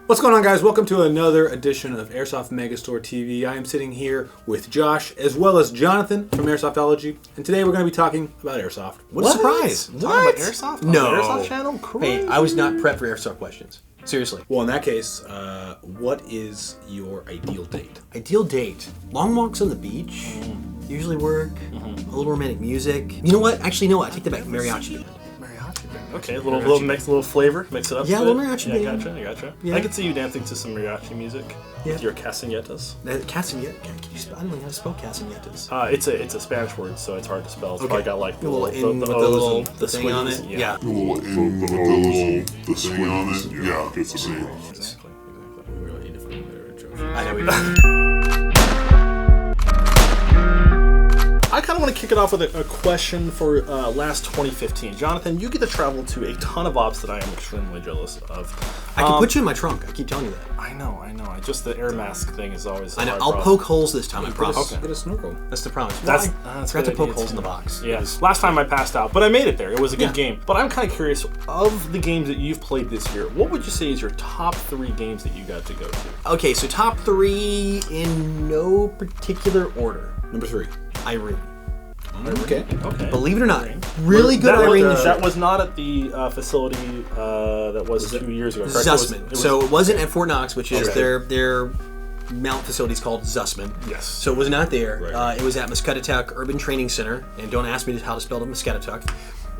What's going on, guys? Welcome to another edition of Airsoft Megastore TV. I am sitting here with Josh as well as Jonathan from Airsoftology, and today we're going to be talking about Airsoft. What a surprise! Talking about Airsoft? No. On the Airsoft channel? Cool. Hey, I was not prepped for Airsoft questions. Seriously. Well, in that case, what is your ideal date? Ideal date. Long walks on the beach. Usually work. A little romantic music. You know what? Actually, no. I take that back. Mariachi band. Okay, a little mix, a little flavor, mix it up. Yeah, a a bit. little mariachi. I gotcha. Yeah. I could see you dancing to some mariachi music with Yeah. your castañetas. Castañetas. I don't know how to spell castañetas. It's a Spanish word, so it's hard to spell. It's probably got like A little in the with the O's little and the thing on squigglies. it. Yeah. The little in with the thing on it. Yeah, it's the same. Exactly. We really need to find a better intro. I know we do. I kind of want to kick it off with a question for last 2015. Jonathan, you get to travel to a ton of ops that I am extremely jealous of. I can put you in my trunk. I keep telling you that. I know. Just the air mask thing is always. I know. hard I'll problem. poke holes this time. I promise. Get a snorkel. That's the promise. That's Forgot to good poke idea, holes in too. the box. Yes. Last time I passed out, but I made it there. It was a good Yeah. game. But I'm kind of curious, of the games that you've played this year, what would you say is your top 3 games that you got to go to? Okay, so top 3 in no particular order. Number 3. Irene. Okay. Okay. Believe it or not, really good that Irene was, this that year. was not at the facility that was 2 years ago, correct? Zussman. So it wasn't at Fort Knox, which is Okay. their mount facility is called Zussman. Yes. So it was not there. Right. It was at Muscatatuck Urban Training Center, and don't ask me how to spell it, Muscatatuck.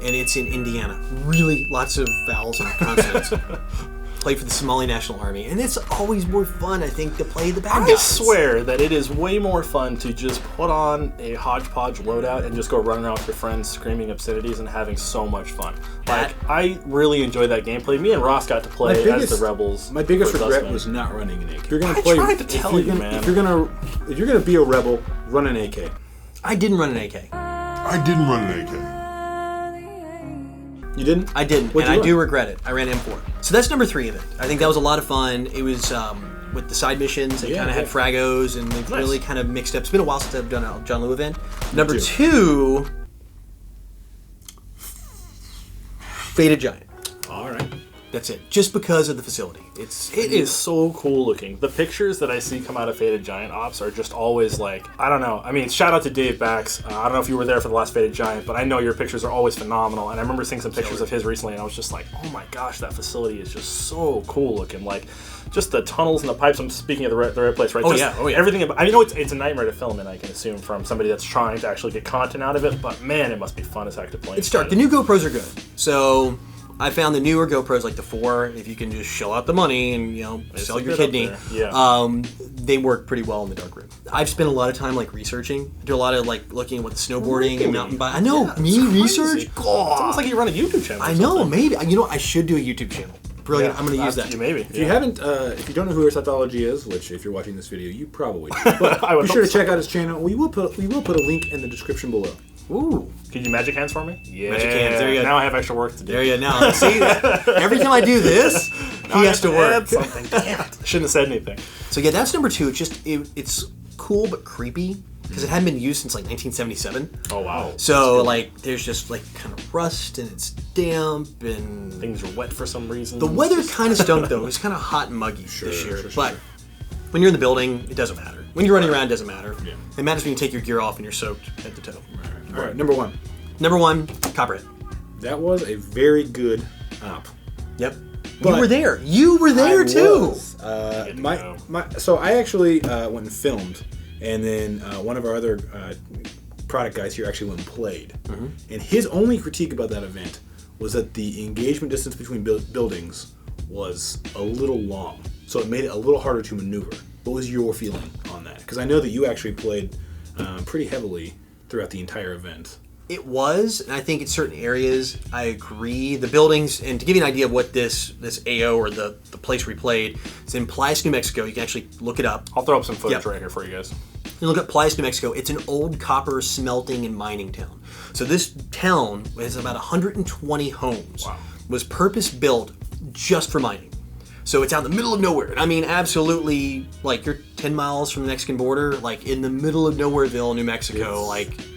And it's in Indiana. Really, lots of vowels and consonants. Played for the Somali National Army, and it's always more fun, I think, to play the bad I guys. swear that it is way more fun to just put on a hodgepodge loadout and just go running around with your friends screaming obscenities and having so much fun. That- Like, I really enjoyed that gameplay. Me and Ross got to play as the rebels. My biggest for regret Zussman. was not running an AK. If you're gonna I play, tried to tell you, man. If you're gonna be a rebel, run an AK. I didn't run an AK. I didn't run an AK. You didn't? I didn't, What'd and you I do run? regret it. I ran M4. So that's number 3 of it. I think that was a lot of fun. It was with the side missions. They Yeah, kind of had yeah. fragos, and they've really kind of mixed up. It's been a while since I've done a John Lou event. Number too. 2, Faded Giant. All right. That's it. Just because of the facility. It is so cool looking. The pictures that I see come out of Faded Giant Ops are just always like, I don't know. I mean, shout out to Dave Bax. I don't know if you were there for the last Faded Giant, but I know your pictures are always phenomenal. And I remember seeing some pictures of his recently, and I was just like, oh my gosh, that facility is just so cool looking. Like, just the tunnels and the pipes. I'm speaking of the right place, right? Oh, Just yeah. Oh, yeah. Everything about. I know it's a nightmare to film in, I can assume, from somebody that's trying to actually get content out of it. But man, it must be fun as heck to play. It's dark. The new GoPros are good. So I found the newer GoPros, like the 4, if you can just shell out the money and, sell a your bit up kidney, there. Yeah. they work pretty well in the dark room. I've spent a lot of time, researching. I do a lot of, looking at what the snowboarding and mountain bike. I know, research? It's almost like you run a YouTube channel. or I know, something. maybe. I should do a YouTube channel. Brilliant. Yeah, I'm going to use that. Maybe. If you haven't, if you don't know who Airsoftology is, which if you're watching this video, you probably do, but I would be sure to hope so. check out his channel. We will put a link in the description below. Ooh. Could you magic hands for me? Yeah. Magic hands, there you go. Now I have extra work to do. There you go. Now, see, every time I do this, he has to work. Something. Damn it. I shouldn't have said anything. So yeah, that's number 2. It's cool but creepy because it hadn't been used since 1977. Oh wow. So there's just kind of rust and it's damp and Things are wet for some reason. the weather kind of stunk though. It was kind of hot and muggy this year. But when you're in the building, it doesn't matter. When you're running around, it doesn't matter. Yeah. It matters when you take your gear off and you're soaked at the toe. All right, number 1. Number 1, Copperhead. That was a very good op. Yep. But you were there. You were there I too. was. So I actually went and filmed, and then one of our other product guys here actually went and played. And his only critique about that event was that the engagement distance between buildings was a little long, so it made it a little harder to maneuver. What was your feeling on that? Because I know that you actually played pretty heavily throughout the entire event. It was, and I think in certain areas, I agree. The buildings, and to give you an idea of what this AO or the place we played, it's in Playas, New Mexico. You can actually look it up. I'll throw up some footage Yep. right here for you guys. You look at Playas, New Mexico. It's an old copper smelting and mining town. So this town has about 120 homes. Wow. Was purpose built just for mining. So it's out in the middle of nowhere. I mean, absolutely, you're 10 miles from the Mexican border, in the middle of Nowhereville, New Mexico,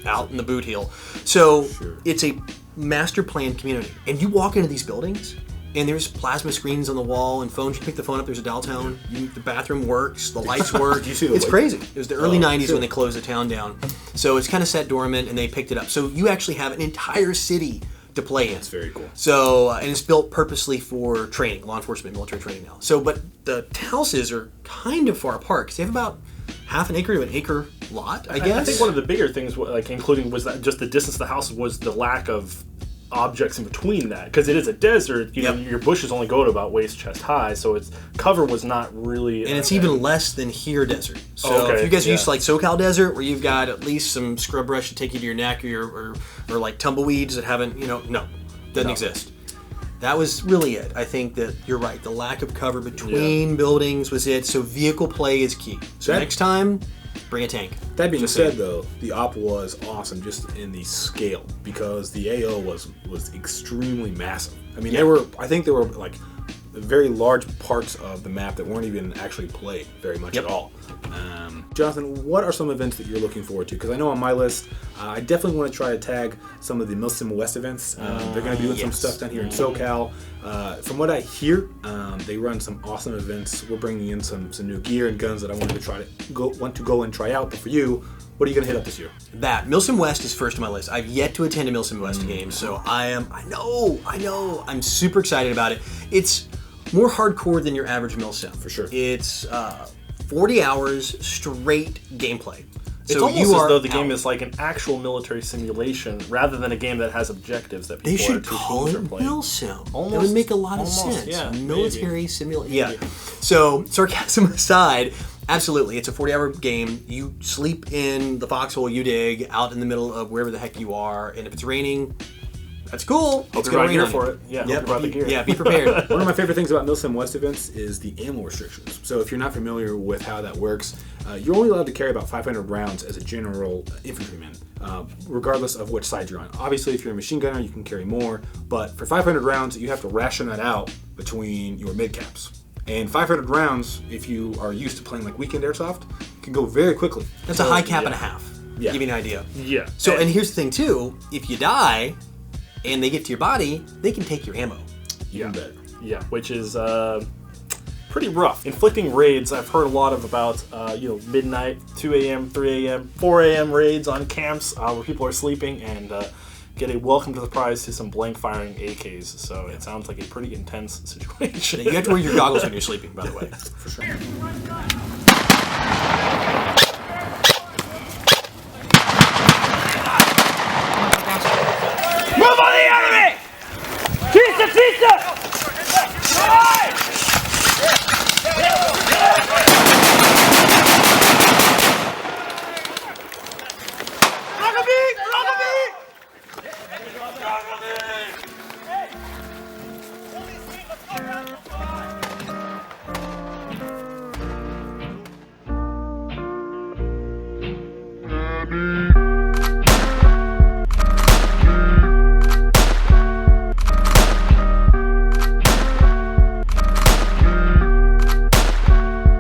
out in the boot heel. So it's a master planned community. And you walk into these buildings, And there's plasma screens on the wall and phones. You pick the phone up, there's a dial tone. The bathroom works, the lights work. You see the it's light? crazy. It was the early 90s sure. when they closed the town down. So it's kind of set dormant, and they picked it up. So you actually have an entire city to play in. That's very cool. So, and it's built purposely for training, law enforcement, military training now. So, but the houses are kind of far apart because they have about half an acre to an acre lot, I guess. I think one of the bigger things, like including, was that just the distance of the house was the lack of objects in between that, because it is a desert. You know, your bushes only go to about waist chest high, so its cover was not really. And it's even less than here desert. So if you guys are used to like SoCal desert, where you've got at least some scrub brush to take you to your neck, or like tumbleweeds that haven't, doesn't exist. That was really it. I think that you're right. The lack of cover between buildings was it. So vehicle play is key. So next time, bring a tank. That being said, though, the op was awesome just in the scale, because the AO was extremely massive. I mean, I think there were like very large parts of the map that weren't even actually played very much at all. Jonathan, what are some events that you're looking forward to? Because I know on my list, I definitely want to try to tag some of the MilSim West events. They're going to be doing some stuff down here in SoCal. From what I hear, they run some awesome events. We're bringing in some new gear and guns that I wanted to go and try out. But for you, what are you going to hit up this year? That MilSim West is first on my list. I've yet to attend a MilSim West game, so I know, I'm super excited about it. It's more hardcore than your average MilSim. For sure. It's 40 hours straight gameplay. It's almost as though the game is like an actual military simulation rather than a game that has objectives that people They should call it MilSim. That would make a lot of sense. Yeah, military simulation. Yeah. So, sarcasm aside, absolutely, it's a 40-hour game. You sleep in the foxhole you dig out in the middle of wherever the heck you are, and if it's raining, that's cool. Hope you're gear for it. Yeah, yep. the gear. Yeah, be prepared. One of my favorite things about MilSim West events is the ammo restrictions. So if you're not familiar with how that works, you're only allowed to carry about 500 rounds as a general infantryman, regardless of which side you're on. Obviously, if you're a machine gunner, you can carry more, but for 500 rounds, you have to ration that out between your mid-caps. And 500 rounds, if you are used to playing like weekend airsoft, can go very quickly. That's a high cap and a half. Yeah. Give you an idea. Yeah. So, and here's the thing too, if you die and they get to your body, they can take your ammo. Yeah. Yeah, which is pretty rough. Inflicting raids, I've heard a lot about midnight, 2 a.m., 3 a.m., 4 a.m. raids on camps where people are sleeping and get a welcome to the prize to some blank firing AKs. So it sounds like a pretty intense situation. You have to wear your goggles when you're sleeping, by the way. For sure. Move on the enemy! Pizza! Pizza!